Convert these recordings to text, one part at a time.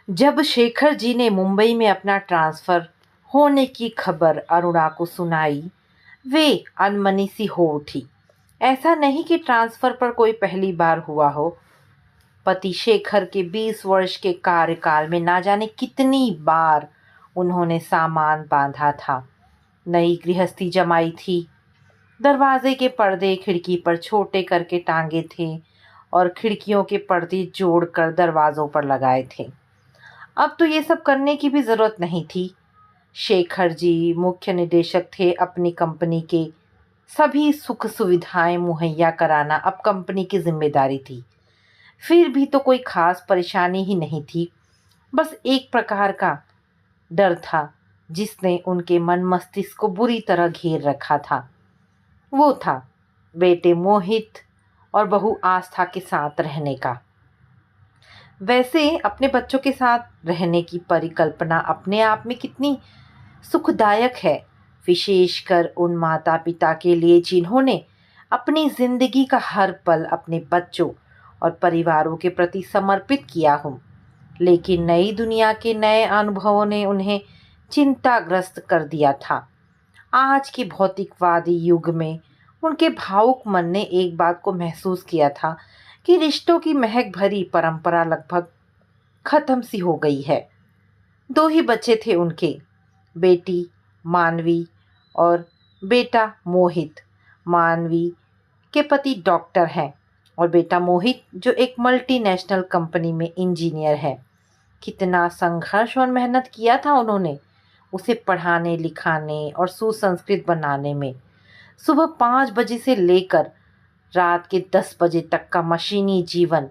जब शेखर जी ने मुंबई में अपना ट्रांसफ़र होने की खबर अरुणा को सुनाई, वे अनमनी सी हो उठी। ऐसा नहीं कि ट्रांसफ़र पर कोई पहली बार हुआ हो। पति शेखर के 20 वर्ष के कार्यकाल में ना जाने कितनी बार उन्होंने सामान बांधा था। नई गृहस्थी जमाई थी। दरवाजे के पर्दे खिड़की पर छोटे करके टांगे थे और खिड़कियों के पर्दे जोड़कर दरवाज़ों पर लगाए थे। अब तो ये सब करने की भी ज़रूरत नहीं थी। शेखर जी मुख्य निदेशक थे अपनी कंपनी के। सभी सुख सुविधाएं मुहैया कराना अब कंपनी की जिम्मेदारी थी। फिर भी तो कोई खास परेशानी ही नहीं थी। बस एक प्रकार का डर था जिसने उनके मन मस्तिष्क को बुरी तरह घेर रखा था। वो था बेटे मोहित और बहू आस्था के साथ रहने का। वैसे अपने बच्चों के साथ रहने की परिकल्पना अपने आप में कितनी सुखदायक है, विशेषकर उन माता पिता के लिए जिन्होंने अपनी जिंदगी का हर पल अपने बच्चों और परिवारों के प्रति समर्पित किया हो। लेकिन नई दुनिया के नए अनुभवों ने उन्हें चिंताग्रस्त कर दिया था। आज के भौतिकवादी युग में उनके भावुक मन ने एक बात को महसूस किया था कि रिश्तों की महक भरी परंपरा लगभग खत्म सी हो गई है। दो ही बच्चे थे उनके, बेटी मानवी और बेटा मोहित। मानवी के पति डॉक्टर हैं और बेटा मोहित जो एक मल्टीनेशनल कंपनी में इंजीनियर है। कितना संघर्ष और मेहनत किया था उन्होंने उसे पढ़ाने लिखाने और सुसंस्कृत बनाने में। सुबह 5 बजे से लेकर रात के 10 बजे तक का मशीनी जीवन,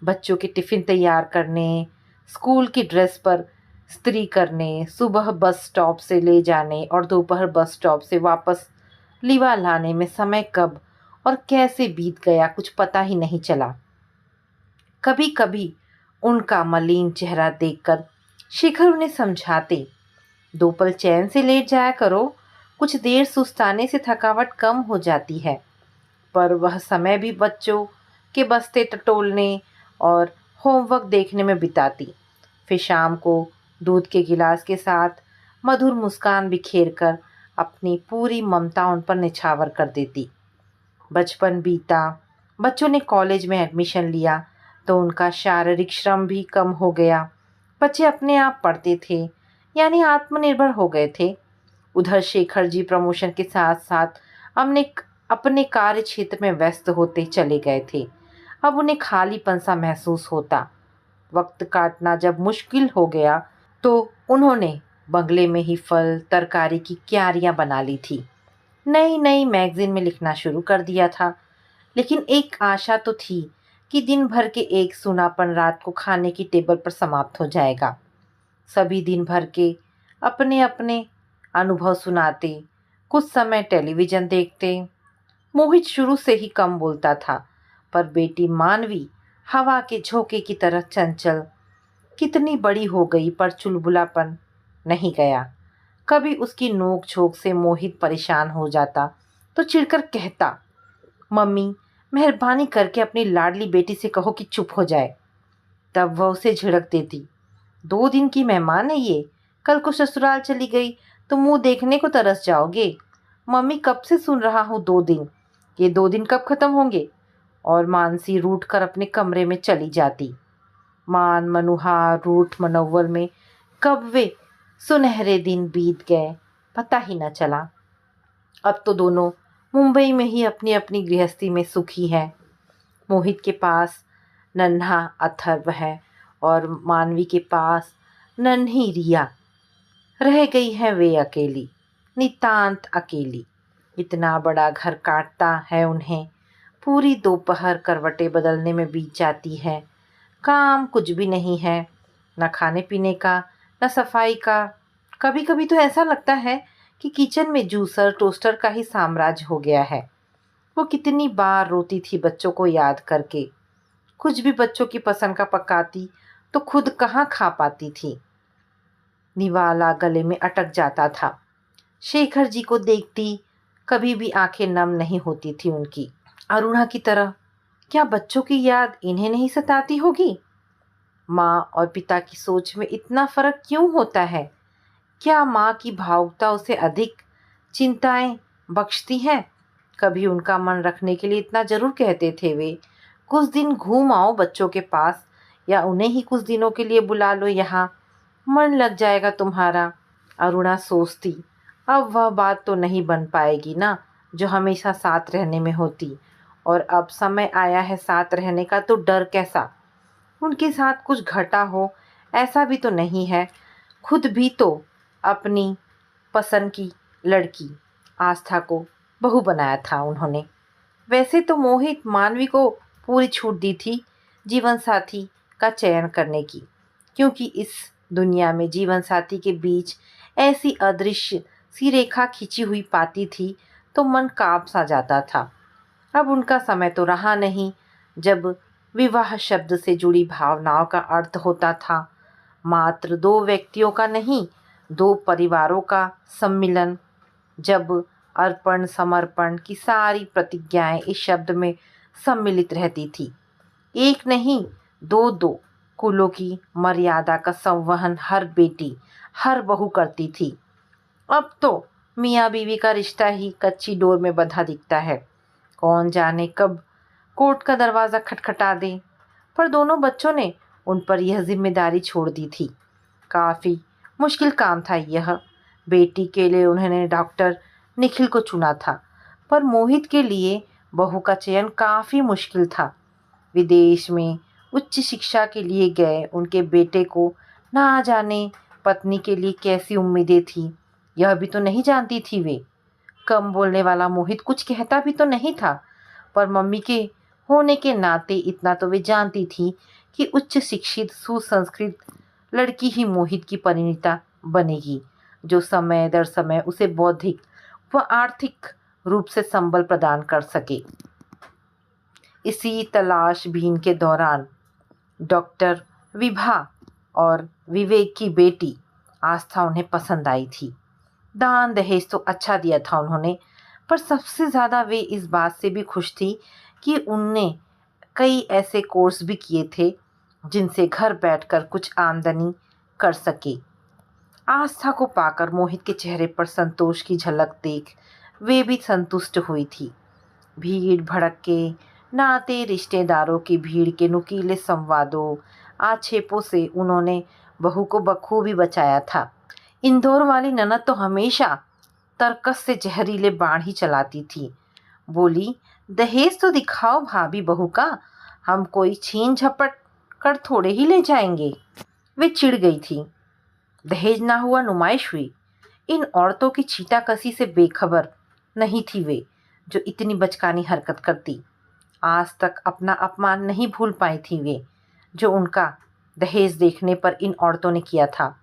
बच्चों के टिफ़िन तैयार करने, स्कूल की ड्रेस पर इस्त्री करने, सुबह बस स्टॉप से ले जाने और दोपहर बस स्टॉप से वापस लिवा लाने में समय कब और कैसे बीत गया कुछ पता ही नहीं चला। कभी कभी उनका मलिन चेहरा देखकर शिखर उन्हें समझाते, 2 पल चैन से लेट जाया करो, कुछ देर सुस्ताने से थकावट कम हो जाती है। पर वह समय भी बच्चों के बस्ते टटोलने और होमवर्क देखने में बिताती। फिर शाम को दूध के गिलास के साथ मधुर मुस्कान बिखेर कर अपनी पूरी ममता उन पर निछावर कर देती। बचपन बीता, बच्चों ने कॉलेज में एडमिशन लिया तो उनका शारीरिक श्रम भी कम हो गया। बच्चे अपने आप पढ़ते थे, यानी आत्मनिर्भर हो गए थे। उधर शेखर जी प्रमोशन के साथ साथ अपने अपने कार्य क्षेत्र में व्यस्त होते चले गए थे। अब उन्हें खालीपन सा महसूस होता। वक्त काटना जब मुश्किल हो गया तो उन्होंने बंगले में ही फल तरकारी की क्यारियां बना ली थी। नई नई मैगजीन में लिखना शुरू कर दिया था। लेकिन एक आशा तो थी कि दिन भर के एक सूनापन रात को खाने की टेबल पर समाप्त हो जाएगा। सभी दिन भर के अपने अपने अनुभव सुनाते, कुछ समय टेलीविज़न देखते। मोहित शुरू से ही कम बोलता था, पर बेटी मानवी हवा के झोंके की तरह चंचल, कितनी बड़ी हो गई पर चुलबुलापन नहीं गया। कभी उसकी नोक झोंक से मोहित परेशान हो जाता तो चिढ़कर कहता, मम्मी मेहरबानी करके अपनी लाडली बेटी से कहो कि चुप हो जाए। तब वह उसे झिड़क देती, 2 दिन की मेहमान है ये, कल को ससुराल चली गई तो मुंह देखने को तरस जाओगे। मम्मी कब से सुन रहा हूँ 2 दिन, ये 2 दिन कब खत्म होंगे। और मानसी रूठ कर अपने कमरे में चली जाती। मान मनुहार रूठ मनोवल में कब वे सुनहरे दिन बीत गए पता ही न चला। अब तो दोनों मुंबई में ही अपनी अपनी गृहस्थी में सुखी हैं। मोहित के पास नन्हा अथर्व है और मानवी के पास नन्ही रिया। रह गई है वे अकेली, नितांत अकेली। इतना बड़ा घर काटता है उन्हें। पूरी दोपहर करवटें बदलने में बीत जाती है। काम कुछ भी नहीं है, न खाने पीने का न सफाई का। कभी कभी तो ऐसा लगता है कि किचन में जूसर टोस्टर का ही साम्राज्य हो गया है। वो कितनी बार रोती थी बच्चों को याद करके। कुछ भी बच्चों की पसंद का पकाती तो खुद कहाँ खा पाती थी। निवाला गले में अटक जाता था। शेखर जी को देखती कभी भी आंखें नम नहीं होती थी उनकी। अरुणा की तरह क्या बच्चों की याद इन्हें नहीं सताती होगी। माँ और पिता की सोच में इतना फर्क क्यों होता है? क्या माँ की भावुकता उसे अधिक चिंताएं बख्शती हैं? कभी उनका मन रखने के लिए इतना जरूर कहते थे वे, कुछ दिन घूम आओ बच्चों के पास, या उन्हें ही कुछ दिनों के लिए बुला लो यहाँ, मन लग जाएगा तुम्हारा। अरुणा सोचती, अब वह बात तो नहीं बन पाएगी ना जो हमेशा साथ रहने में होती। और अब समय आया है साथ रहने का तो डर कैसा? उनके साथ कुछ घटा हो ऐसा भी तो नहीं है। खुद भी तो अपनी पसंद की लड़की आस्था को बहू बनाया था उन्होंने। वैसे तो मोहित मानवी को पूरी छूट दी थी जीवन साथी का चयन करने की, क्योंकि इस दुनिया में जीवन साथी के बीच ऐसी अदृश्य सी रेखा खिंची हुई पाती थी तो मन कांप सा जाता था। अब उनका समय तो रहा नहीं जब विवाह शब्द से जुड़ी भावनाओं का अर्थ होता था मात्र दो व्यक्तियों का नहीं, दो परिवारों का सम्मिलन। जब अर्पण समर्पण की सारी प्रतिज्ञाएं इस शब्द में सम्मिलित रहती थी। एक नहीं, दो दो कुलों की मर्यादा का संवहन हर बेटी हर बहू करती थी। अब तो मियाँ बीवी का रिश्ता ही कच्ची डोर में बंधा दिखता है। कौन जाने कब कोर्ट का दरवाज़ा खटखटा दे। पर दोनों बच्चों ने उन पर यह जिम्मेदारी छोड़ दी थी। काफ़ी मुश्किल काम था यह। बेटी के लिए उन्होंने डॉक्टर निखिल को चुना था, पर मोहित के लिए बहू का चयन काफ़ी मुश्किल था। विदेश में उच्च शिक्षा के लिए गए उनके बेटे को ना जाने पत्नी के लिए कैसी उम्मीदें थी, यह भी तो नहीं जानती थी वे। कम बोलने वाला मोहित कुछ कहता भी तो नहीं था, पर मम्मी के होने के नाते इतना तो वे जानती थी कि उच्च शिक्षित सुसंस्कृत लड़की ही मोहित की परिणीता बनेगी, जो समय दर समय उसे बौद्धिक व आर्थिक रूप से संबल प्रदान कर सके। इसी तलाशबीन के दौरान डॉक्टर विभा और विवेक की बेटी आस्था उन्हें पसंद आई थी। दान दहेज तो अच्छा दिया था उन्होंने, पर सबसे ज़्यादा वे इस बात से भी खुश थी कि उनने कई ऐसे कोर्स भी किए थे जिनसे घर बैठकर कुछ आमदनी कर सके। आस्था को पाकर मोहित के चेहरे पर संतोष की झलक देख वे भी संतुष्ट हुई थी। भीड़ भड़के नाते रिश्तेदारों की भीड़ के नुकीले संवादों आक्षेपों से उन्होंने बहू को बखूबी बचाया था। इंदौर वाली ननद तो हमेशा तर्कस से जहरीले बाण ही चलाती थी। बोली, दहेज तो दिखाओ भाभी बहू का, हम कोई छीन झपट कर थोड़े ही ले जाएंगे। वे चिढ़ गई थी। दहेज ना हुआ नुमाइश हुई। इन औरतों की छीटाकसी से बेखबर नहीं थी वे, जो इतनी बचकानी हरकत करती। आज तक अपना अपमान नहीं भूल पाई थी वे, जो उनका दहेज देखने पर इन औरतों ने किया था।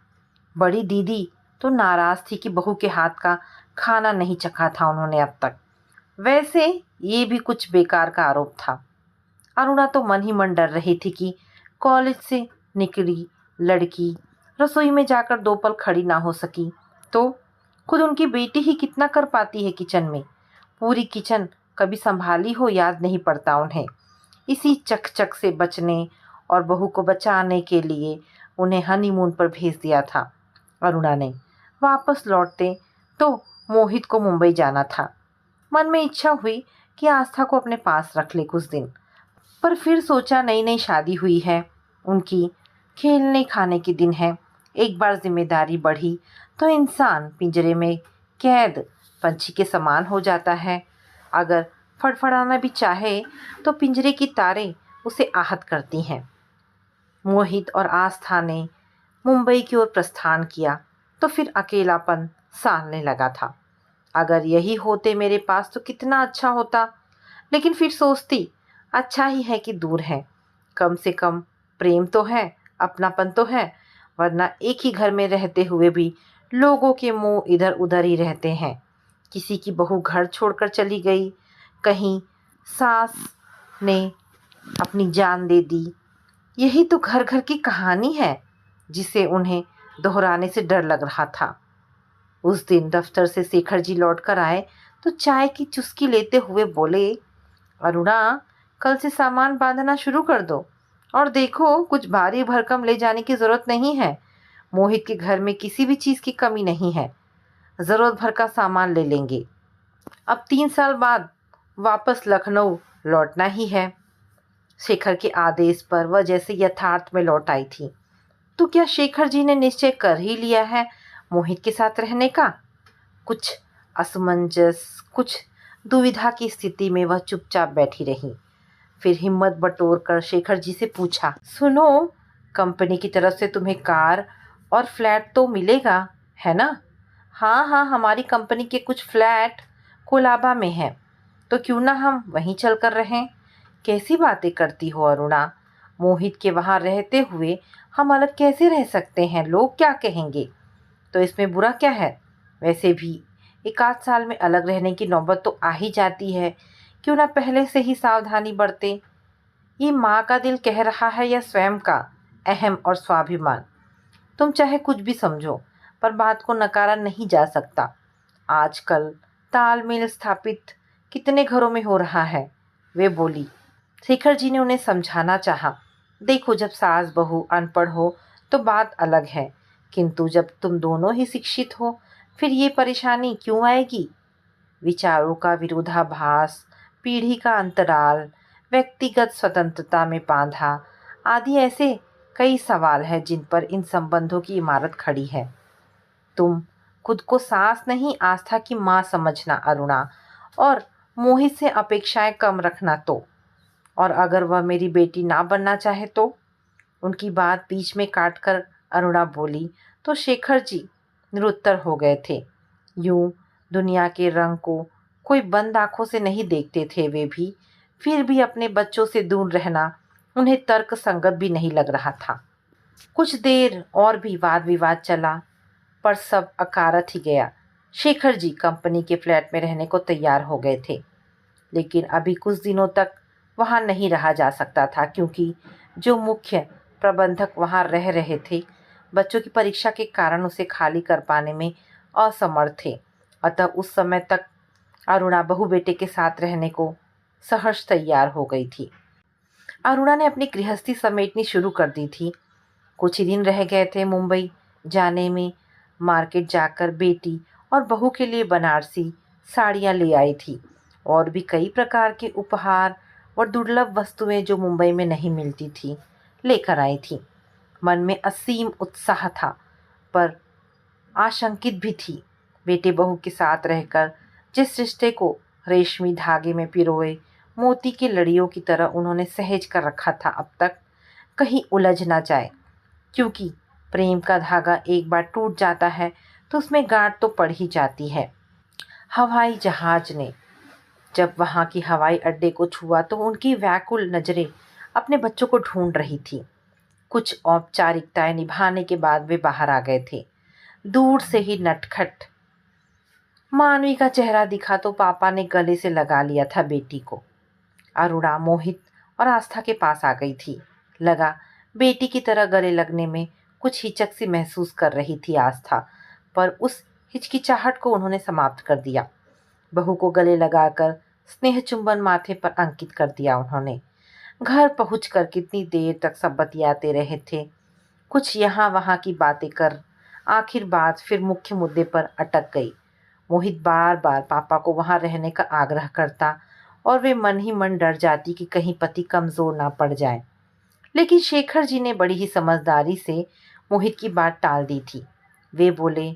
बड़ी दीदी तो नाराज थी कि बहू के हाथ का खाना नहीं चखा था उन्होंने अब तक। वैसे ये भी कुछ बेकार का आरोप था। अरुणा तो मन ही मन डर रही थी कि कॉलेज से निकली लड़की रसोई में जाकर 2 पल खड़ी ना हो सकी तो खुद उनकी बेटी ही कितना कर पाती है किचन में। पूरी किचन कभी संभाली हो याद नहीं पड़ता उन्हें। इसी चक से बचने और बहू को बचाने के लिए उन्हें हनीमून पर भेज दिया था अरुणा ने। वापस लौटते तो मोहित को मुंबई जाना था। मन में इच्छा हुई कि आस्था को अपने पास रख ले कुछ दिन, पर फिर सोचा नई नई शादी हुई है उनकी, खेलने खाने के दिन है। एक बार जिम्मेदारी बढ़ी तो इंसान पिंजरे में कैद पंछी के समान हो जाता है। अगर फड़फड़ाना भी चाहे तो पिंजरे की तारें उसे आहत करती हैं। मोहित और आस्था ने मुंबई की ओर प्रस्थान किया तो फिर अकेलापन सालने लगा था। अगर यही होते मेरे पास तो कितना अच्छा होता, लेकिन फिर सोचती अच्छा ही है कि दूर है, कम से कम प्रेम तो है, अपनापन तो है, वरना एक ही घर में रहते हुए भी लोगों के मुंह इधर उधर ही रहते हैं। किसी की बहू घर छोड़कर चली गई, कहीं सास ने अपनी जान दे दी। यही तो घर घर की कहानी है जिसे उन्हें दोहराने से डर लग रहा था। उस दिन दफ्तर से शेखर जी लौट कर आए तो चाय की चुस्की लेते हुए बोले, अरुणा, कल से सामान बांधना शुरू कर दो और देखो, कुछ भारी भरकम ले जाने की ज़रूरत नहीं है। मोहित के घर में किसी भी चीज़ की कमी नहीं है। ज़रूरत भर का सामान ले लेंगे। अब 3 साल बाद वापस लखनऊ लौटना ही है। शेखर के आदेश पर वह जैसे यथार्थ में लौट आई थी। तो क्या शेखर जी ने निश्चय कर ही लिया है मोहित के साथ रहने का? कुछ असमंजस, कुछ दुविधा की स्थिति में वह चुपचाप बैठी रही। फिर हिम्मत बटोर कर शेखर जी से पूछा, सुनो, कंपनी की तरफ से तुम्हें कार और फ्लैट तो मिलेगा, है ना? हाँ हाँ, हमारी कंपनी के कुछ फ्लैट कोलाबा में हैं, तो क्यों ना हम वहीं चल कर रहें? कैसी बातें करती हो अरुणा? मोहित के वहाँ रहते हुए हम अलग कैसे रह सकते हैं? लोग क्या कहेंगे? तो इसमें बुरा क्या है? वैसे भी एक आध साल में अलग रहने की नौबत तो आ ही जाती है। क्यों ना पहले से ही सावधानी बरतें? ये माँ का दिल कह रहा है या स्वयं का अहम और स्वाभिमान? तुम चाहे कुछ भी समझो, पर बात को नकारा नहीं जा सकता। आजकल तालमेल स्थापित कितने घरों में हो रहा है। वे बोली। शेखर जी ने उन्हें समझाना चाहा। देखो, जब सास बहू अनपढ़ हो तो बात अलग है, किंतु जब तुम दोनों ही शिक्षित हो, फिर ये परेशानी क्यों आएगी? विचारों का विरोधाभास, पीढ़ी का अंतराल, व्यक्तिगत स्वतंत्रता में बाधा आदि ऐसे कई सवाल हैं जिन पर इन संबंधों की इमारत खड़ी है। तुम खुद को सास नहीं, आस्था की माँ समझना अरुणा, और मोहित से अपेक्षाएं कम रखना तो। और अगर वह मेरी बेटी ना बनना चाहे तो? उनकी बात बीच में काटकर अरुणा बोली तो शेखर जी निरुत्तर हो गए थे। यूं दुनिया के रंग को कोई बंद आंखों से नहीं देखते थे वे भी, फिर भी अपने बच्चों से दूर रहना उन्हें तर्क संगत भी नहीं लग रहा था। कुछ देर और भी वाद विवाद चला, पर सब अकारत ही गया। शेखर जी कंपनी के फ्लैट में रहने को तैयार हो गए थे, लेकिन अभी कुछ दिनों तक वहाँ नहीं रहा जा सकता था, क्योंकि जो मुख्य प्रबंधक वहाँ रह रहे थे, बच्चों की परीक्षा के कारण उसे खाली कर पाने में असमर्थ थे। अतः उस समय तक अरुणा बहू बेटे के साथ रहने को सहर्ष तैयार हो गई थी। अरुणा ने अपनी गृहस्थी समेटनी शुरू कर दी थी। कुछ ही दिन रह गए थे मुंबई जाने में। मार्केट जाकर बेटी और बहू के लिए बनारसी साड़ियाँ ले आई थी, और भी कई प्रकार के उपहार और दुर्लभ वस्तुएं जो मुंबई में नहीं मिलती थी लेकर आई थी। मन में असीम उत्साह था, पर आशंकित भी थी। बेटे बहू के साथ रहकर जिस रिश्ते को रेशमी धागे में पिरोए मोती की लड़ियों की तरह उन्होंने सहेज कर रखा था, अब तक कहीं उलझ ना जाए, क्योंकि प्रेम का धागा एक बार टूट जाता है तो उसमें गांठ तो पड़ ही जाती है। हवाई जहाज ने जब वहाँ की हवाई अड्डे को छुआ तो उनकी व्याकुल नज़रें अपने बच्चों को ढूंढ रही थी। कुछ औपचारिकताएं निभाने के बाद वे बाहर आ गए थे। दूर से ही नटखट मानवी का चेहरा दिखा तो पापा ने गले से लगा लिया था बेटी को। अरुणा मोहित और आस्था के पास आ गई थी। लगा बेटी की तरह गले लगने में कुछ हिचक सी महसूस कर रही थी आस्था, पर उस हिचकिचाहट को उन्होंने समाप्त कर दिया। बहू को गले लगाकर स्नेह चुंबन माथे पर अंकित कर दिया उन्होंने। घर पहुंचकर कितनी देर तक सब बतियाते रहे थे, कुछ यहाँ वहाँ की बातें कर आखिर बात फिर मुख्य मुद्दे पर अटक गई। मोहित बार बार पापा को वहाँ रहने का आग्रह करता और वे मन ही मन डर जाती कि कहीं पति कमज़ोर ना पड़ जाए। लेकिन शेखर जी ने बड़ी ही समझदारी से मोहित की बात टाल दी थी। वे बोले,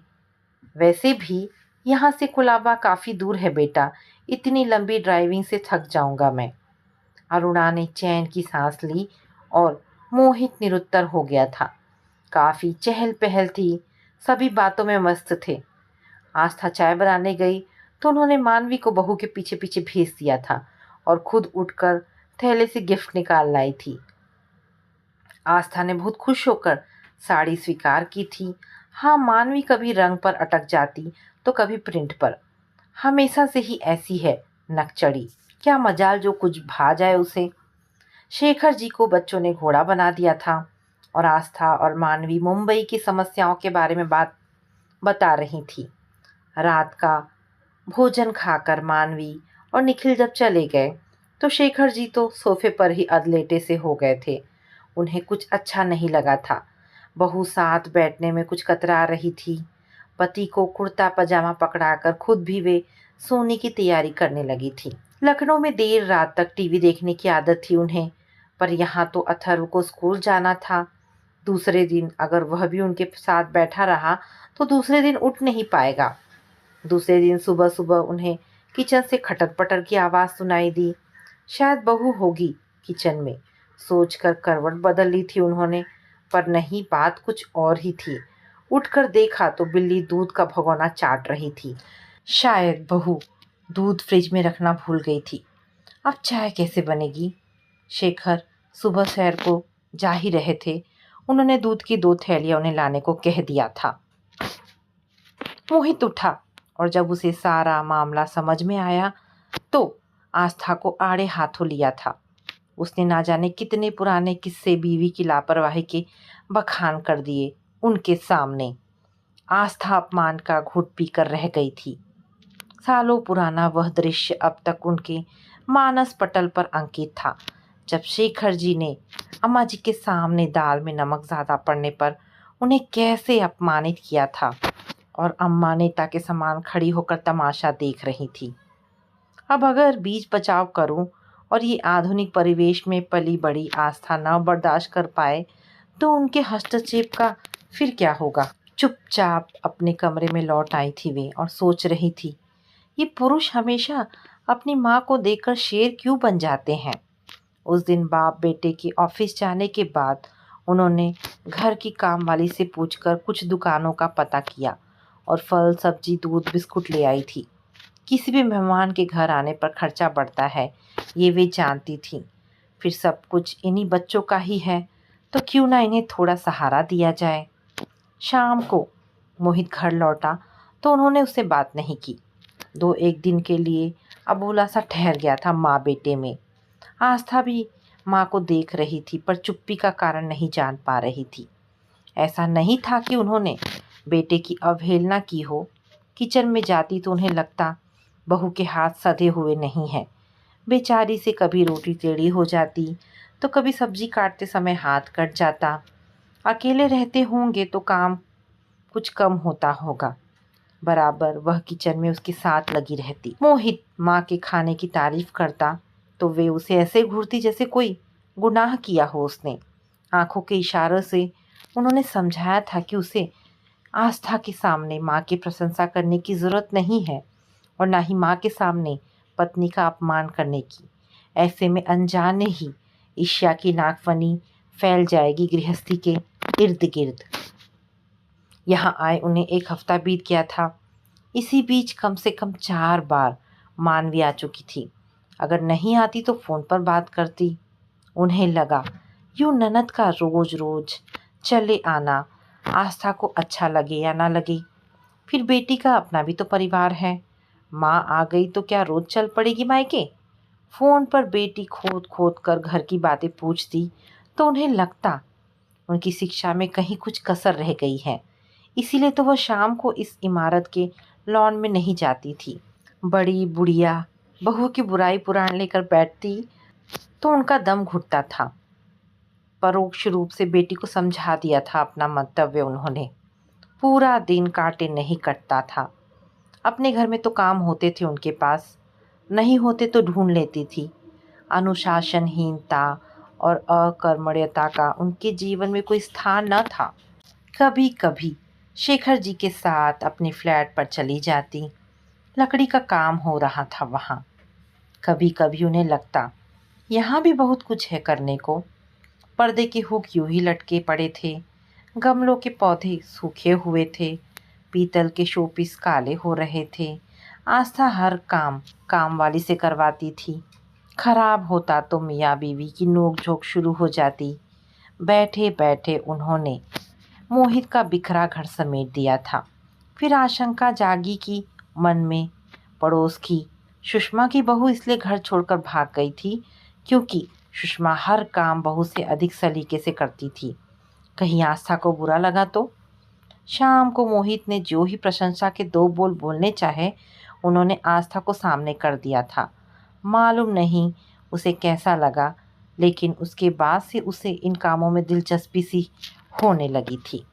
वैसे भी यहाँ से कुलाबा काफ़ी दूर है बेटा, इतनी लंबी ड्राइविंग से थक जाऊंगा मैं। अरुणा ने चैन की सांस ली और मोहित निरुत्तर हो गया था। काफ़ी चहल पहल थी, सभी बातों में मस्त थे। आस्था चाय बनाने गई तो उन्होंने मानवी को बहू के पीछे पीछे भेज दिया था और खुद उठकर थैले से गिफ्ट निकाल लाई थी। आस्था ने बहुत खुश होकर साड़ी स्वीकार की थी। हाँ, मानवी कभी रंग पर अटक जाती तो कभी प्रिंट पर। हमेशा से ही ऐसी है नकचड़ी, क्या मजाल जो कुछ भा जाए उसे। शेखर जी को बच्चों ने घोड़ा बना दिया था और आस्था और मानवी मुंबई की समस्याओं के बारे में बात बता रही थी। रात का भोजन खाकर मानवी और निखिल जब चले गए तो शेखर जी तो सोफे पर ही अधलेटे से हो गए थे। उन्हें कुछ अच्छा नहीं लगा था। बहू साथ बैठने में कुछ कतरा रही थी। पति को कुर्ता पजामा पकड़ाकर खुद भी वे सोने की तैयारी करने लगी थी। लखनऊ में देर रात तक टीवी देखने की आदत थी उन्हें, पर यहाँ तो अथर्व को स्कूल जाना था। दूसरे दिन अगर वह भी उनके साथ बैठा रहा तो दूसरे दिन उठ नहीं पाएगा। दूसरे दिन सुबह सुबह उन्हें किचन से खटर पटर की आवाज़ सुनाई दी। शायद बहू होगी किचन में, सोचकर करवट बदल ली थी उन्होंने, पर नहीं, बात कुछ और ही थी। उठकर देखा तो बिल्ली दूध का भगोना चाट रही थी। शायद बहू दूध फ्रिज में रखना भूल गई थी। अब चाय कैसे बनेगी? शेखर सुबह सैर को जा ही रहे थे। उन्होंने दूध की 2 थैलियां उन्हें लाने को कह दिया था। मोहित उठा और जब उसे सारा मामला समझ में आया तो आस्था को आड़े हाथों लिया था। उसने ना जाने कितने पुराने किस्से बीवी की लापरवाही के बखान कर दिए उनके सामने। आस्था अपमान का घूंट पीकर रह गई थी। सालों पुराना वह दृश्य अब तक उनके मानस पटल पर अंकित था, जब शेखर जी ने अम्मा जी के सामने दाल में नमक ज़्यादा पड़ने पर उन्हें कैसे अपमानित किया था और अम्मा नेता के समान खड़ी होकर तमाशा देख रही थी। अब अगर बीच बचाव करूं और ये आधुनिक परिवेश में पली बड़ी आस्था न बर्दाश्त कर पाए तो उनके हस्तक्षेप का फिर क्या होगा? चुपचाप अपने कमरे में लौट आई थी वे और सोच रही थी, ये पुरुष हमेशा अपनी माँ को देखकर शेर क्यों बन जाते हैं। उस दिन बाप बेटे के ऑफिस जाने के बाद उन्होंने घर की काम वाली से पूछकर कुछ दुकानों का पता किया और फल सब्जी दूध बिस्कुट ले आई थी। किसी भी मेहमान के घर आने पर खर्चा बढ़ता है, ये वे जानती थी। फिर सब कुछ इन्हीं बच्चों का ही है, तो क्यों ना इन्हें थोड़ा सहारा दिया जाए। शाम को मोहित घर लौटा तो उन्होंने उससे बात नहीं की। 2-1 दिन के लिए अबोला सा ठहर गया था माँ बेटे में। आस्था भी माँ को देख रही थी, पर चुप्पी का कारण नहीं जान पा रही थी। ऐसा नहीं था कि उन्होंने बेटे की अवहेलना की हो। किचन में जाती तो उन्हें लगता बहू के हाथ सधे हुए नहीं हैं। बेचारी से कभी रोटी टेढ़ी हो जाती तो कभी सब्जी काटते समय हाथ कट जाता। अकेले रहते होंगे तो काम कुछ कम होता होगा। बराबर वह किचन में उसके साथ लगी रहती। मोहित माँ के खाने की तारीफ करता तो वे उसे ऐसे घूरती जैसे कोई गुनाह किया हो उसने। आंखों के इशारों से उन्होंने समझाया था कि उसे आस्था के सामने माँ की प्रशंसा करने की ज़रूरत नहीं है और ना ही माँ के सामने पत्नी का अपमान करने की। ऐसे में अनजाने ही ईर्ष्या की नागफनी फैल जाएगी गृहस्थी के इर्द गिर्द। यहाँ आए उन्हें 1 हफ्ता बीत गया था। इसी बीच कम से कम 4 बार मानवी आ चुकी थी। अगर नहीं आती तो फ़ोन पर बात करती। उन्हें लगा यूँ ननद का रोज रोज चले आना आस्था को अच्छा लगे या ना लगे। फिर बेटी का अपना भी तो परिवार है। माँ आ गई तो क्या रोज चल पड़ेगी मायके? फ़ोन पर बेटी खोद खोद कर घर की बातें पूछती तो उन्हें लगता उनकी शिक्षा में कहीं कुछ कसर रह गई है। इसीलिए तो वह शाम को इस इमारत के लॉन में नहीं जाती थी। बड़ी बुढ़िया बहू की बुराई पुराण लेकर बैठती तो उनका दम घुटता था। परोक्ष रूप से बेटी को समझा दिया था अपना मंतव्य उन्होंने। पूरा दिन काटे नहीं कटता था। अपने घर में तो काम होते थे उनके पास, नहीं होते तो ढूंढ लेती थी। अनुशासनहीनता और अकर्मण्यता का उनके जीवन में कोई स्थान न था। कभी कभी शेखर जी के साथ अपने फ्लैट पर चली जाती। लकड़ी का काम हो रहा था वहाँ। कभी कभी उन्हें लगता यहाँ भी बहुत कुछ है करने को। पर्दे के हुक यूं ही लटके पड़े थे। गमलों के पौधे सूखे हुए थे। पीतल के शोपीस काले हो रहे थे। आस्था हर काम वाली से करवाती थी। खराब होता तो मियाँ बीवी की नोक-झोंक शुरू हो जाती। बैठे बैठे उन्होंने मोहित का बिखरा घर समेट दिया था। फिर आशंका जागी कि मन में पड़ोस की सुषमा की बहू इसलिए घर छोड़कर भाग गई थी क्योंकि सुषमा हर काम बहू से अधिक सलीके से करती थी। कहीं आस्था को बुरा लगा तो? शाम को मोहित ने जो ही प्रशंसा के 2 बोल बोलने चाहे उन्होंने आस्था को सामने कर दिया था। मालूम नहीं उसे कैसा लगा। लेकिन उसके बाद से उसे इन कामों में दिलचस्पी सी होने लगी थी।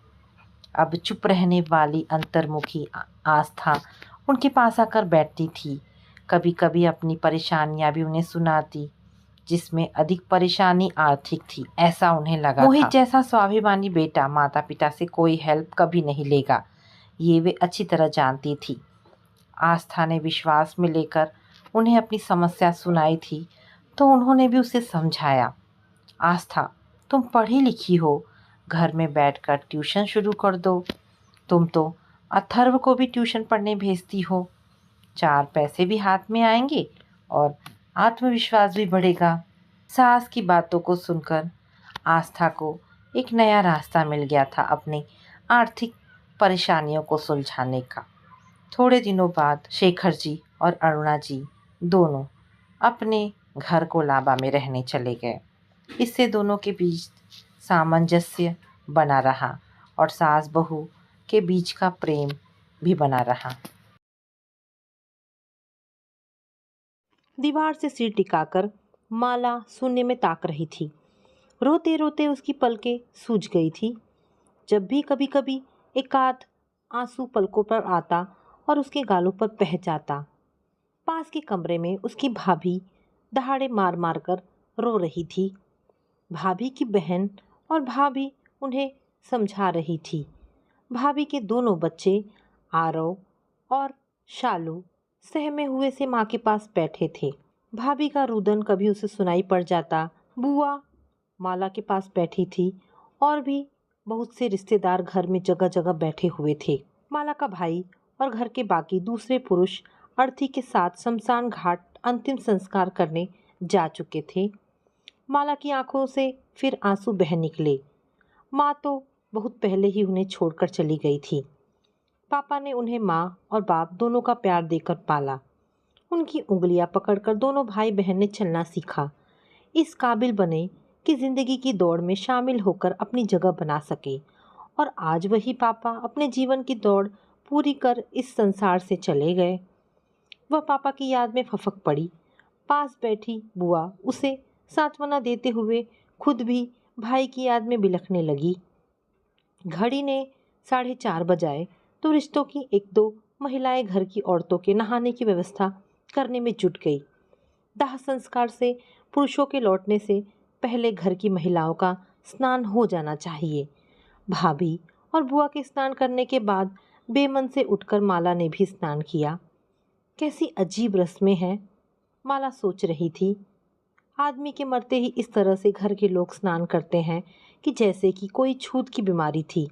अब चुप रहने वाली अंतर्मुखी आस्था उनके पास आकर बैठती थी। कभी कभी अपनी परेशानियां भी उन्हें सुनाती, जिसमें अधिक परेशानी आर्थिक थी, ऐसा उन्हें लगा था। मोहित जैसा स्वाभिमानी बेटा माता पिता से कोई हेल्प कभी नहीं लेगा, ये वे अच्छी तरह जानती थी। आस्था ने विश्वास में लेकर उन्हें अपनी समस्या सुनाई थी, तो उन्होंने भी उसे समझाया। आस्था, तुम पढ़ी लिखी हो, घर में बैठकर ट्यूशन शुरू कर दो। तुम तो अथर्व को भी ट्यूशन पढ़ने भेजती हो, 4 पैसे भी हाथ में आएंगे और आत्मविश्वास भी बढ़ेगा। सास की बातों को सुनकर आस्था को एक नया रास्ता मिल गया था अपनी आर्थिक परेशानियों को सुलझाने का। थोड़े दिनों बाद शेखर जी और अरुणा जी दोनों अपने घर कोलाबा में रहने चले गए। इससे दोनों के बीच सामंजस्य बना रहा और सास बहू के बीच का प्रेम भी बना रहा। दीवार से सिर टिकाकर माला शून्य में ताक रही थी। रोते रोते उसकी पलकें सूज गई थी। जब भी कभी कभी एकाध आंसू पलकों पर आता और उसके गालों पर बह जाता। पास के कमरे में उसकी भाभी दहाड़े मार मार कर रो रही थी। भाभी की बहन और भाभी उन्हें समझा रही थी। भाभी के दोनों बच्चे आरव और शालू सहमे हुए से माँ के पास बैठे थे। भाभी का रुदन कभी उसे सुनाई पड़ जाता। बुआ माला के पास बैठी थी और भी बहुत से रिश्तेदार घर में जगह जगह बैठे हुए थे। माला का भाई और घर के बाकी दूसरे पुरुष अर्थी के साथ शमशान घाट अंतिम संस्कार करने जा चुके थे। माला की आंखों से फिर आंसू बह निकले। माँ तो बहुत पहले ही उन्हें छोड़कर चली गई थी। पापा ने उन्हें माँ और बाप दोनों का प्यार देकर पाला। उनकी उंगलियां पकड़कर दोनों भाई बहन ने चलना सीखा। इस काबिल बने कि जिंदगी की दौड़ में शामिल होकर अपनी जगह बना सके। और आज वही पापा अपने जीवन की दौड़ पूरी कर इस संसार से चले गए। वह पापा की याद में फफक पड़ी। पास बैठी बुआ उसे सांत्वना देते हुए खुद भी भाई की याद में बिलखने लगी। घड़ी ने 4:30 बजाए तो रिश्तों की 1-2 महिलाएं घर की औरतों के नहाने की व्यवस्था करने में जुट गई। दाह संस्कार से पुरुषों के लौटने से पहले घर की महिलाओं का स्नान हो जाना चाहिए। भाभी और बुआ के स्नान करने के बाद बेमन से उठकर माला ने भी स्नान किया। कैसी अजीब रस्में हैं, माला सोच रही थी। आदमी के मरते ही इस तरह से घर के लोग स्नान करते हैं कि जैसे कि कोई छूत की बीमारी थी,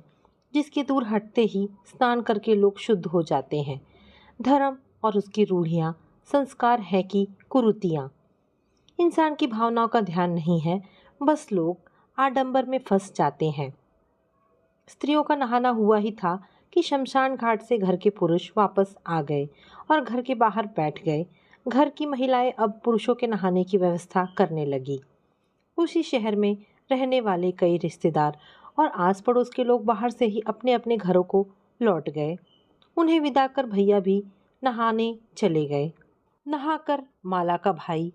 जिसके दूर हटते ही स्नान करके लोग शुद्ध हो जाते हैं। धर्म और उसकी रूढ़ियाँ, संस्कार है कि कुरीतियाँ। इंसान की भावनाओं का ध्यान नहीं है, बस लोग आडंबर में फंस जाते हैं। स्त्रियों का नहाना हुआ ही था कि शमशान घाट से घर के पुरुष वापस आ गए और घर के बाहर बैठ गए। घर की महिलाएं अब पुरुषों के नहाने की व्यवस्था करने लगी। उसी शहर में रहने वाले कई रिश्तेदार और आस पड़ोस के लोग बाहर से ही अपने अपने घरों को लौट गए। उन्हें विदा कर भैया भी नहाने चले गए। नहाकर माला का भाई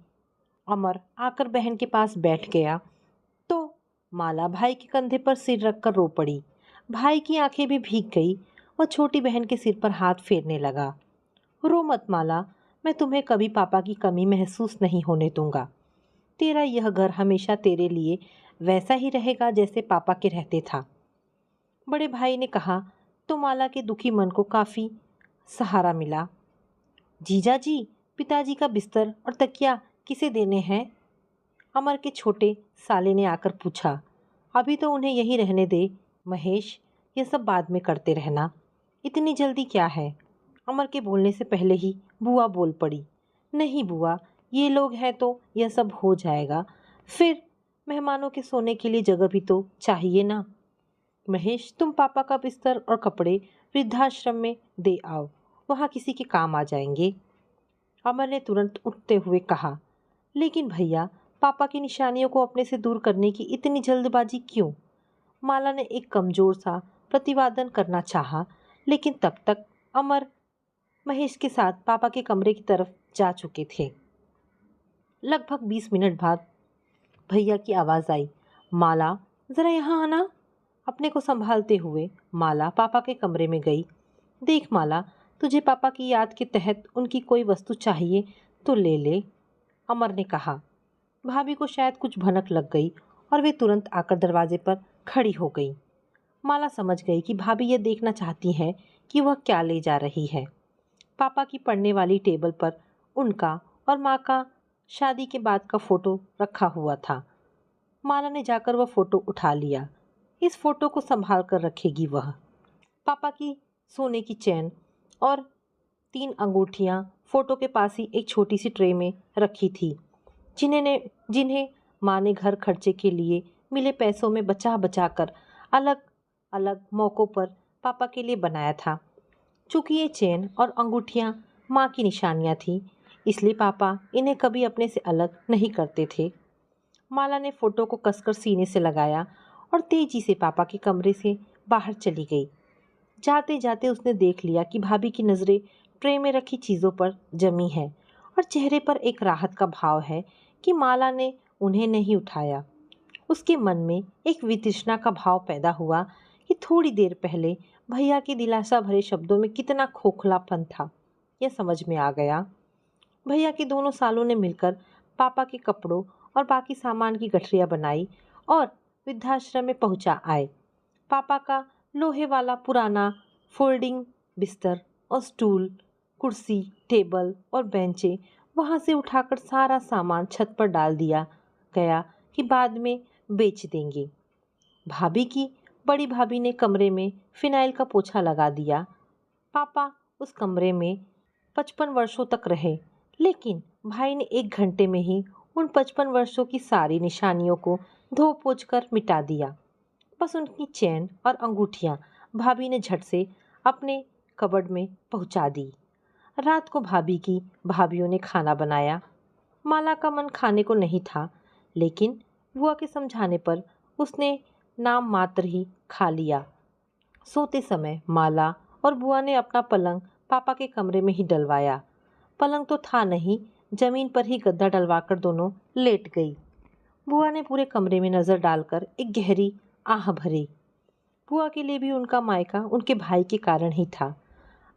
अमर आकर बहन के पास बैठ गया तो माला भाई के कंधे पर सिर रखकर रो पड़ी। भाई की आंखें भी भीग गई। वह छोटी बहन के सिर पर हाथ फेरने लगा। रो मत माला, मैं तुम्हें कभी पापा की कमी महसूस नहीं होने दूंगा। तेरा यह घर हमेशा तेरे लिए वैसा ही रहेगा जैसे पापा के रहते था। बड़े भाई ने कहा तो माला के दुखी मन को काफ़ी सहारा मिला। जीजा जी, पिताजी का बिस्तर और तकिया किसे देने हैं? अमर के छोटे साले ने आकर पूछा। अभी तो उन्हें यहीं रहने दे महेश, ये सब बाद में करते रहना। इतनी जल्दी क्या है? अमर के बोलने से पहले ही बुआ बोल पड़ी। नहीं बुआ, ये लोग हैं तो यह सब हो जाएगा। फिर मेहमानों के सोने के लिए जगह भी तो चाहिए ना। महेश, तुम पापा का बिस्तर और कपड़े वृद्धाश्रम में दे आओ, वहाँ किसी के काम आ जाएंगे। अमर ने तुरंत उठते हुए कहा। लेकिन भैया, पापा की निशानियों को अपने से दूर करने की इतनी जल्दबाजी क्यों? माला ने एक कमजोर सा प्रतिवादन करना चाहा, लेकिन तब तक अमर महेश के साथ पापा के कमरे की तरफ जा चुके थे। लगभग 20 मिनट बाद भैया की आवाज़ आई, माला ज़रा यहाँ आना। अपने को संभालते हुए माला पापा के कमरे में गई। देख माला, तुझे पापा की याद के तहत उनकी कोई वस्तु चाहिए तो ले ले, अमर ने कहा। भाभी को शायद कुछ भनक लग गई और वे तुरंत आकर दरवाजे पर खड़ी हो गई। माला समझ गई कि भाभी यह देखना चाहती है कि वह क्या ले जा रही है। पापा की पढ़ने वाली टेबल पर उनका और माँ का शादी के बाद का फोटो रखा हुआ था। माला ने जाकर वह फोटो उठा लिया। इस फोटो को संभाल कर रखेगी वह। पापा की सोने की चेन और 3 अंगूठियां फोटो के पास ही एक छोटी सी ट्रे में रखी थी, जिन्हें माँ ने घर खर्चे के लिए मिले पैसों में बचा बचा कर अलग अलग मौक़ों पर पापा के लिए बनाया था। चूँकि ये चेन और अंगूठियाँ माँ की निशानियाँ थीं, इसलिए पापा इन्हें कभी अपने से अलग नहीं करते थे। माला ने फ़ोटो को कसकर सीने से लगाया और तेजी से पापा के कमरे से बाहर चली गई। जाते जाते उसने देख लिया कि भाभी की नज़रें ट्रे में रखी चीज़ों पर जमी है और चेहरे पर एक राहत का भाव है कि माला ने उन्हें नहीं उठाया। उसके मन में एक वितृष्णा का भाव पैदा हुआ कि थोड़ी देर पहले भैया के दिलासा भरे शब्दों में कितना खोखलापन था, यह समझ में आ गया। भैया के दोनों सालों ने मिलकर पापा के कपड़ों और बाकी सामान की गठरियाँ बनाई और वृद्धाश्रम में पहुंचा आए। पापा का लोहे वाला पुराना फोल्डिंग बिस्तर और स्टूल, कुर्सी, टेबल और बेंचें वहाँ से उठाकर सारा सामान छत पर डाल दिया गया कि बाद में बेच देंगे। बड़ी भाभी ने कमरे में फिनाइल का पोछा लगा दिया। पापा उस कमरे में 55 वर्षों तक रहे, लेकिन भाई ने 1 घंटे में ही उन 55 वर्षों की सारी निशानियों को धो पोंछ कर मिटा दिया। बस उनकी चेन और अंगूठियाँ भाभी ने झट से अपने कबर्ड में पहुँचा दी। रात को भाभीयों ने खाना बनाया। माला का मन खाने को नहीं था, लेकिन बुआ के समझाने पर उसने नाम मात्र ही खा लिया। सोते समय माला और बुआ ने अपना पलंग पापा के कमरे में ही डलवाया। पलंग तो था नहीं, जमीन पर ही गद्दा डलवाकर दोनों लेट गई। बुआ ने पूरे कमरे में नज़र डालकर एक गहरी आह भरी। बुआ के लिए भी उनका मायका उनके भाई के कारण ही था।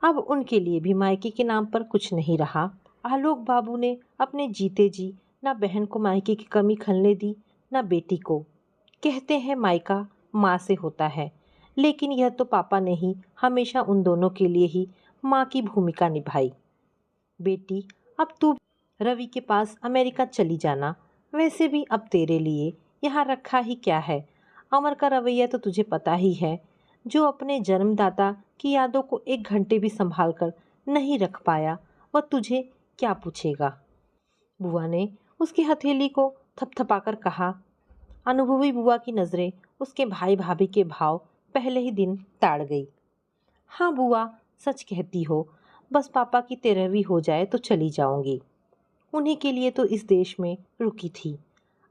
अब उनके लिए भी मायके के नाम पर कुछ नहीं रहा। आलोक बाबू ने अपने जीते जी ना बहन को मायके की कमी खलने दी, ना बेटी को। कहते हैं मायका माँ से होता है, लेकिन यह तो पापा ने ही हमेशा उन दोनों के लिए ही माँ की भूमिका निभाई। बेटी, अब तू रवि के पास अमेरिका चली जाना। वैसे भी अब तेरे लिए यहाँ रखा ही क्या है। अमर का रवैया तो तुझे पता ही है, जो अपने जन्मदाता की यादों को 1 घंटे भी संभाल कर नहीं रख पाया, वह तुझे क्या पूछेगा। बुआ ने उसकी हथेली को थपथपाकर कहा। अनुभवी बुआ की नज़रें उसके भाई भाभी के भाव पहले ही दिन ताड़ गई। हाँ बुआ, सच कहती हो। बस पापा की 13वीं हो जाए तो चली जाऊंगी। उन्हीं के लिए तो इस देश में रुकी थी।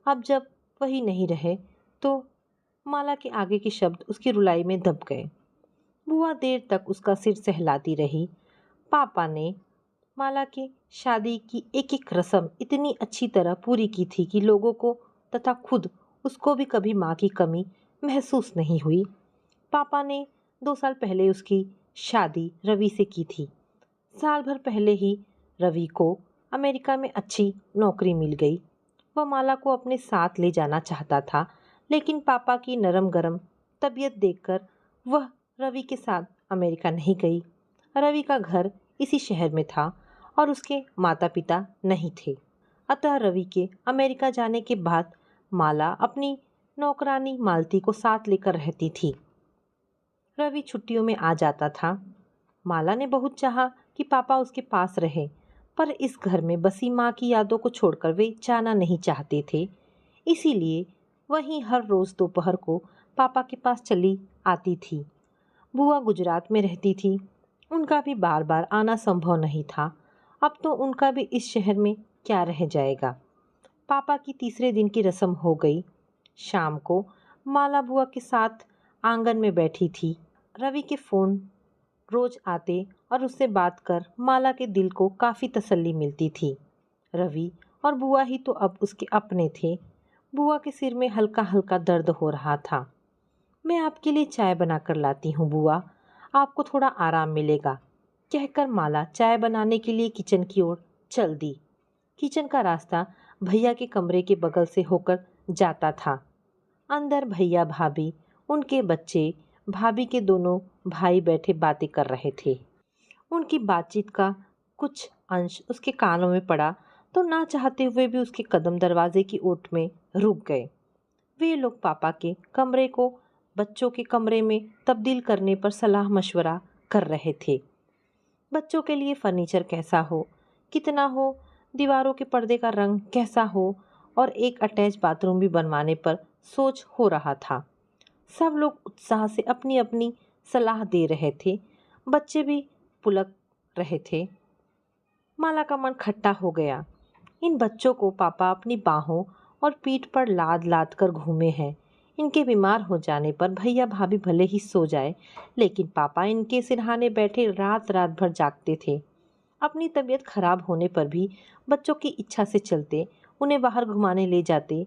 अब जब वही नहीं रहे तो माला के आगे के शब्द उसकी रुलाई में दब गए। बुआ देर तक उसका सिर सहलाती रही। पापा ने माला की शादी की एक एक रस्म इतनी अच्छी तरह पूरी की थी कि लोगों को तथा खुद उसको भी कभी माँ की कमी महसूस नहीं हुई। पापा ने 2 साल पहले उसकी शादी रवि से की थी। साल भर पहले ही रवि को अमेरिका में अच्छी नौकरी मिल गई। वह माला को अपने साथ ले जाना चाहता था, लेकिन पापा की नरम गरम तबीयत देखकर वह रवि के साथ अमेरिका नहीं गई। रवि का घर इसी शहर में था और उसके माता पिता नहीं थे। अतः रवि के अमेरिका जाने के बाद माला अपनी नौकरानी मालती को साथ लेकर रहती थी। रवि छुट्टियों में आ जाता था। माला ने बहुत चाहा कि पापा उसके पास रहे, पर इस घर में बसी माँ की यादों को छोड़कर वे जाना नहीं चाहते थे। इसीलिए वहीं हर रोज़ दोपहर को पापा के पास चली आती थी। बुआ गुजरात में रहती थी। उनका भी बार बार आना संभव नहीं था। अब तो उनका भी इस शहर में क्या रह जाएगा। पापा की तीसरे दिन की रस्म हो गई। शाम को माला बुआ के साथ आंगन में बैठी थी। रवि के फ़ोन रोज आते और उससे बात कर माला के दिल को काफ़ी तसल्ली मिलती थी। रवि और बुआ ही तो अब उसके अपने थे। बुआ के सिर में हल्का हल्का दर्द हो रहा था। मैं आपके लिए चाय बनाकर लाती हूँ बुआ, आपको थोड़ा आराम मिलेगा, कहकर माला चाय बनाने के लिए किचन की ओर चल दी। किचन का रास्ता भैया के कमरे के बगल से होकर जाता था। अंदर भैया भाभी, उनके बच्चे, भाभी के दोनों भाई बैठे बातें कर रहे थे। उनकी बातचीत का कुछ अंश उसके कानों में पड़ा तो ना चाहते हुए भी उसके कदम दरवाजे की ओट में रुक गए। वे लोग पापा के कमरे को बच्चों के कमरे में तब्दील करने पर सलाह मशवरा कर रहे थे। बच्चों के लिए फर्नीचर कैसा हो, कितना हो, दीवारों के पर्दे का रंग कैसा हो और एक अटैच बाथरूम भी बनवाने पर सोच हो रहा था। सब लोग उत्साह से अपनी अपनी सलाह दे रहे थे। बच्चे भी पुलक रहे थे। माला का मन खट्टा हो गया। इन बच्चों को पापा अपनी बाहों और पीठ पर लाद लाद कर घूमे हैं। इनके बीमार हो जाने पर भैया भाभी भले ही सो जाए, लेकिन पापा इनके सिरहाने बैठे रात रात भर जागते थे। अपनी तबीयत खराब होने पर भी बच्चों की इच्छा से चलते, उन्हें बाहर घुमाने ले जाते।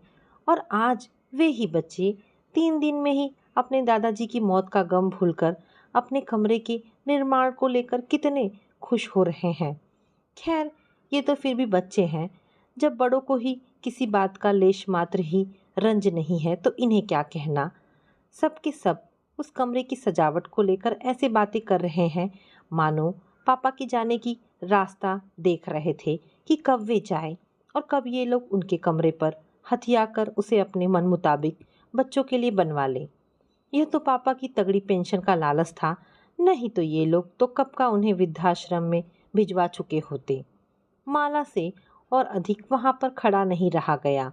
और आज वे ही बच्चे 3 दिन में ही अपने दादाजी की मौत का गम भूलकर अपने कमरे के निर्माण को लेकर कितने खुश हो रहे हैं। खैर, ये तो फिर भी बच्चे हैं। जब बड़ों को ही किसी बात का लेश मात्र ही रंज नहीं है तो इन्हें क्या कहना। सब के सब उस कमरे की सजावट को लेकर ऐसे बातें कर रहे हैं मानो पापा के जाने की रास्ता देख रहे थे कि कब वे जाए और कब ये लोग उनके कमरे पर हथिया कर उसे अपने मन मुताबिक बच्चों के लिए बनवा लें। यह तो पापा की तगड़ी पेंशन का लालच था, नहीं तो ये लोग तो कब का उन्हें वृद्धाश्रम में भिजवा चुके होते। माला से और अधिक वहाँ पर खड़ा नहीं रहा गया।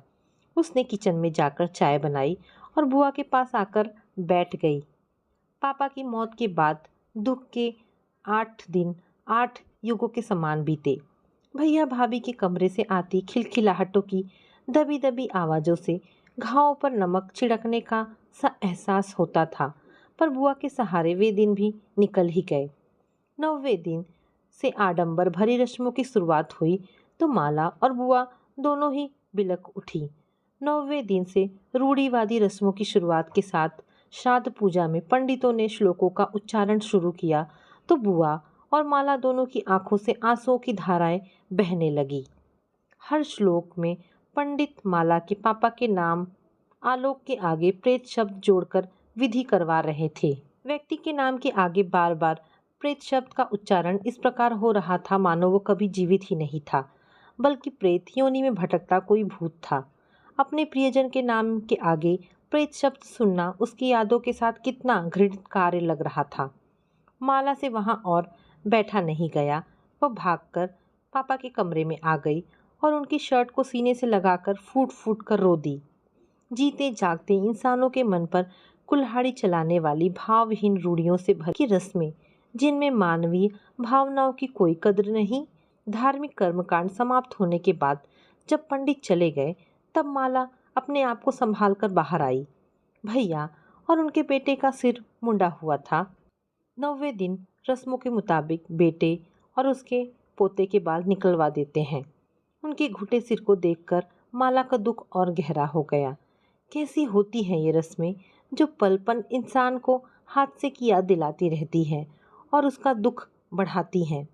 उसने किचन में जाकर चाय बनाई और बुआ के पास आकर बैठ गई। पापा की मौत के बाद दुख के 8 दिन 8 युगों के समान बीते। भैया भाभी के कमरे से आती खिलखिलाहटों की दबी दबी आवाज़ों से घावों पर नमक छिड़कने का सा एहसास होता था, पर बुआ के सहारे वे दिन भी निकल ही गए। 9वें दिन से आडंबर भरी रस्मों की शुरुआत हुई तो माला और बुआ दोनों ही बिलक उठी। 9वें दिन से रूढ़िवादी रस्मों की शुरुआत के साथ श्राद्ध पूजा में पंडितों ने श्लोकों का उच्चारण शुरू किया तो बुआ और माला दोनों की आंखों से आंसुओं की धाराएं बहने लगी। हर श्लोक में पंडित माला के पापा के नाम आलोक के आगे प्रेत शब्द जोड़कर विधि करवा रहे थे। व्यक्ति के नाम के आगे बार बार प्रेत शब्द का उच्चारण इस प्रकार हो रहा था मानो वो कभी जीवित ही नहीं था, बल्कि प्रेत योनि में भटकता कोई भूत था। अपने प्रियजन के नाम के आगे प्रेत शब्द सुनना उसकी यादों के साथ कितना घृणित कार्य लग रहा था। माला से वहां और बैठा नहीं गया। वह भागकर पापा के कमरे में आ गई और उनकी शर्ट को सीने से लगाकर फूट फूट कर रो दी। जीते जागते इंसानों के मन पर कुल्हाड़ी चलाने वाली भावहीन रूढ़ियों से भरी रस्में, जिनमें मानवीय भावनाओं की कोई कद्र नहीं। धार्मिक कर्मकांड समाप्त होने के बाद जब पंडित चले गए तब माला अपने आप को संभाल कर बाहर आई। भैया और उनके बेटे का सिर मुंडा हुआ था। 9वें दिन रस्मों के मुताबिक बेटे और उसके पोते के बाल निकलवा देते हैं। उनके घुटे सिर को देखकर माला का दुख और गहरा हो गया। कैसी होती हैं ये रस्में जो पलपन इंसान को हादसे की याद दिलाती रहती हैं और उसका दुख बढ़ाती हैं।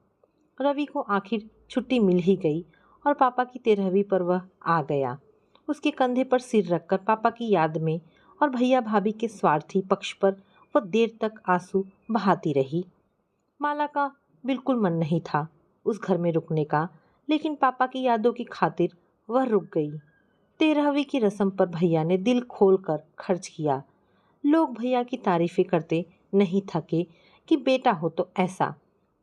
रवि को आखिर छुट्टी मिल ही गई और पापा की 13वीं पर वह आ गया। उसके कंधे पर सिर रखकर पापा की याद में और भैया भाभी के स्वार्थी पक्ष पर वह देर तक आंसू बहाती रही। माला का बिल्कुल मन नहीं था उस घर में रुकने का, लेकिन पापा की यादों की खातिर वह रुक गई। 13वीं की रस्म पर भैया ने दिल खोल कर खर्च किया। लोग भैया की तारीफें करते नहीं थके कि बेटा हो तो ऐसा।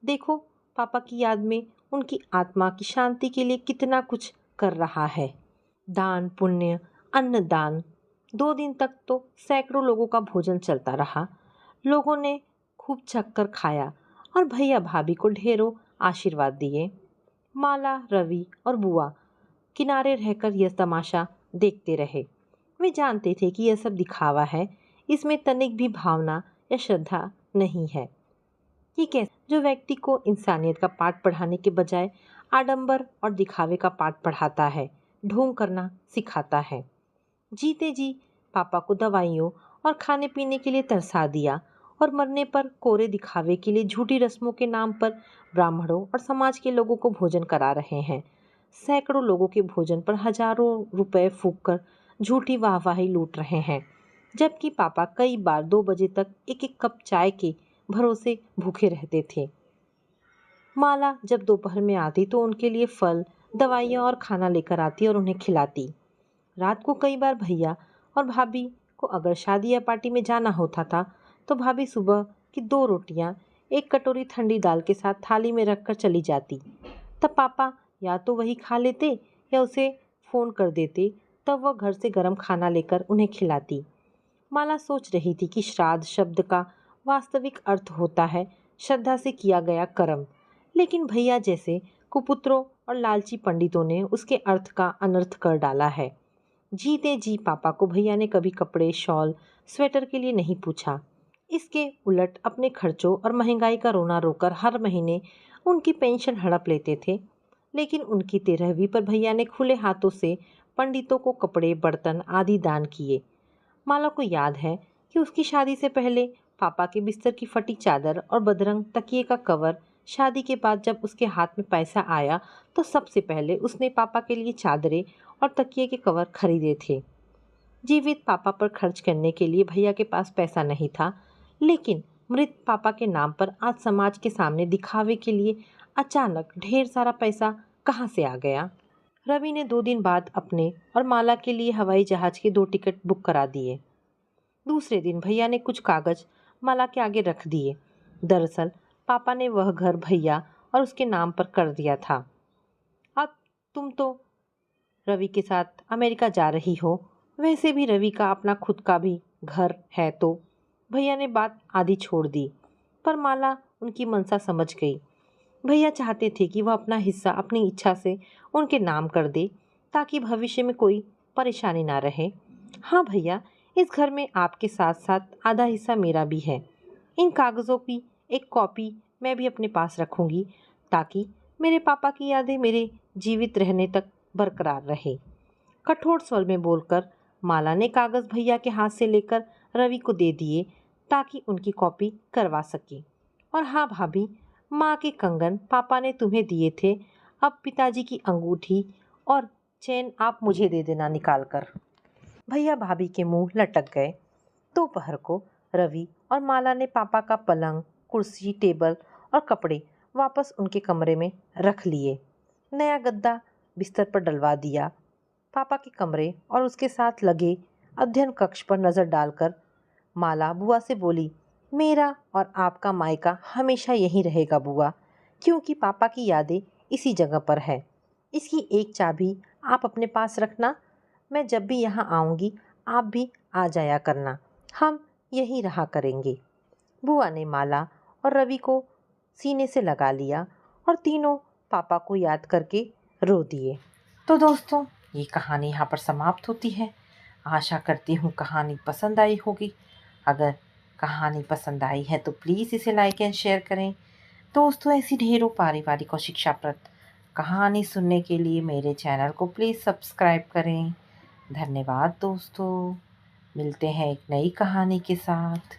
देखो पापा की याद में उनकी आत्मा की शांति के लिए कितना कुछ कर रहा है। दान पुण्य, अन्नदान। 2 दिन तक तो सैकड़ों लोगों का भोजन चलता रहा। लोगों ने खूब चखकर खाया और भैया भाभी को ढेरों आशीर्वाद दिए। माला, रवि और बुआ किनारे रहकर यह तमाशा देखते रहे। वे जानते थे कि यह सब दिखावा है, इसमें तनिक भी भावना या श्रद्धा नहीं है। ये कैसे जो व्यक्ति को इंसानियत का पाठ पढ़ाने के बजाय आडंबर और दिखावे का पाठ पढ़ाता है, ढोंग करना सिखाता है। जीते जी पापा को दवाइयों और खाने पीने के लिए तरसा दिया और मरने पर कोरे दिखावे के लिए झूठी रस्मों के नाम पर ब्राह्मणों और समाज के लोगों को भोजन करा रहे हैं। सैकड़ों लोगों के भोजन पर हजारों रुपए फूंक कर झूठी वाहवाही लूट रहे हैं, जबकि पापा कई बार 2 बजे तक एक एक कप चाय के भरोसे भूखे रहते थे। माला जब दोपहर में आती तो उनके लिए फल, दवाइयाँ और खाना लेकर आती और उन्हें खिलाती। रात को कई बार भैया और भाभी को अगर शादी या पार्टी में जाना होता था तो भाभी सुबह की 2 रोटियां एक कटोरी ठंडी दाल के साथ थाली में रखकर चली जाती। तब पापा या तो वही खा लेते या उसे फ़ोन कर देते, तब वह घर से गर्म खाना लेकर उन्हें खिलाती। माला सोच रही थी कि श्राद्ध शब्द का वास्तविक अर्थ होता है श्रद्धा से किया गया कर्म, लेकिन भैया जैसे कुपुत्रों और लालची पंडितों ने उसके अर्थ का अनर्थ कर डाला है। जीते जी पापा को भैया ने कभी कपड़े, शॉल, स्वेटर के लिए नहीं पूछा। इसके उलट अपने खर्चों और महंगाई का रोना रोकर हर महीने उनकी पेंशन हड़प लेते थे। लेकिन उनकी 13वीं पर भैया ने खुले हाथों से पंडितों को कपड़े, बर्तन आदि दान किए। माला को याद है कि उसकी शादी से पहले पापा के बिस्तर की फटी चादर और बदरंग तकिए का कवर, शादी के बाद जब उसके हाथ में पैसा आया तो सबसे पहले उसने पापा के लिए चादरें और तकिए के कवर खरीदे थे। जीवित पापा पर खर्च करने के लिए भैया के पास पैसा नहीं था, लेकिन मृत पापा के नाम पर आज समाज के सामने दिखावे के लिए अचानक ढेर सारा पैसा कहाँ से आ गया। रवि ने 2 दिन बाद अपने और माला के लिए हवाई जहाज के 2 टिकट बुक करा दिए। दूसरे दिन भैया ने कुछ कागज माला के आगे रख दिए। दरअसल पापा ने वह घर भैया और उसके नाम पर कर दिया था। अब तुम तो रवि के साथ अमेरिका जा रही हो, वैसे भी रवि का अपना खुद का भी घर है, तो भैया ने बात आधी छोड़ दी। पर माला उनकी मनसा समझ गई। भैया चाहते थे कि वह अपना हिस्सा अपनी इच्छा से उनके नाम कर दे, ताकि भविष्य में कोई परेशानी ना रहे। हाँ भैया, इस घर में आपके साथ साथ आधा हिस्सा मेरा भी है। इन कागज़ों की एक कॉपी मैं भी अपने पास रखूंगी, ताकि मेरे पापा की यादें मेरे जीवित रहने तक बरकरार रहे। कठोर स्वर में बोलकर माला ने कागज़ भैया के हाथ से लेकर रवि को दे दिए, ताकि उनकी कॉपी करवा सके। और हाँ भाभी, माँ के कंगन पापा ने तुम्हें दिए थे, अब पिताजी की अंगूठी और चैन आप मुझे दे देना निकाल कर। भैया भाभी के मुंह लटक गए। दोपहर को रवि और माला ने पापा का पलंग, कुर्सी, टेबल और कपड़े वापस उनके कमरे में रख लिए। नया गद्दा बिस्तर पर डलवा दिया। पापा के कमरे और उसके साथ लगे अध्ययन कक्ष पर नज़र डालकर माला बुआ से बोली, मेरा और आपका मायका हमेशा यहीं रहेगा बुआ, क्योंकि पापा की यादें इसी जगह पर है। इसकी एक चाबी आप अपने पास रखना, मैं जब भी यहाँ आऊँगी आप भी आ जाया करना, हम यहीं रहा करेंगे। बुआ ने माला और रवि को सीने से लगा लिया और तीनों पापा को याद करके रो दिए। तो दोस्तों, ये कहानी यहाँ पर समाप्त होती है। आशा करती हूँ कहानी पसंद आई होगी। अगर कहानी पसंद आई है तो प्लीज़ इसे लाइक एंड शेयर करें। दोस्तों, ऐसी ढेरों पारिवारिक और शिक्षाप्रद कहानी सुनने के लिए मेरे चैनल को प्लीज़ सब्सक्राइब करें। धन्यवाद दोस्तों, मिलते हैं एक नई कहानी के साथ।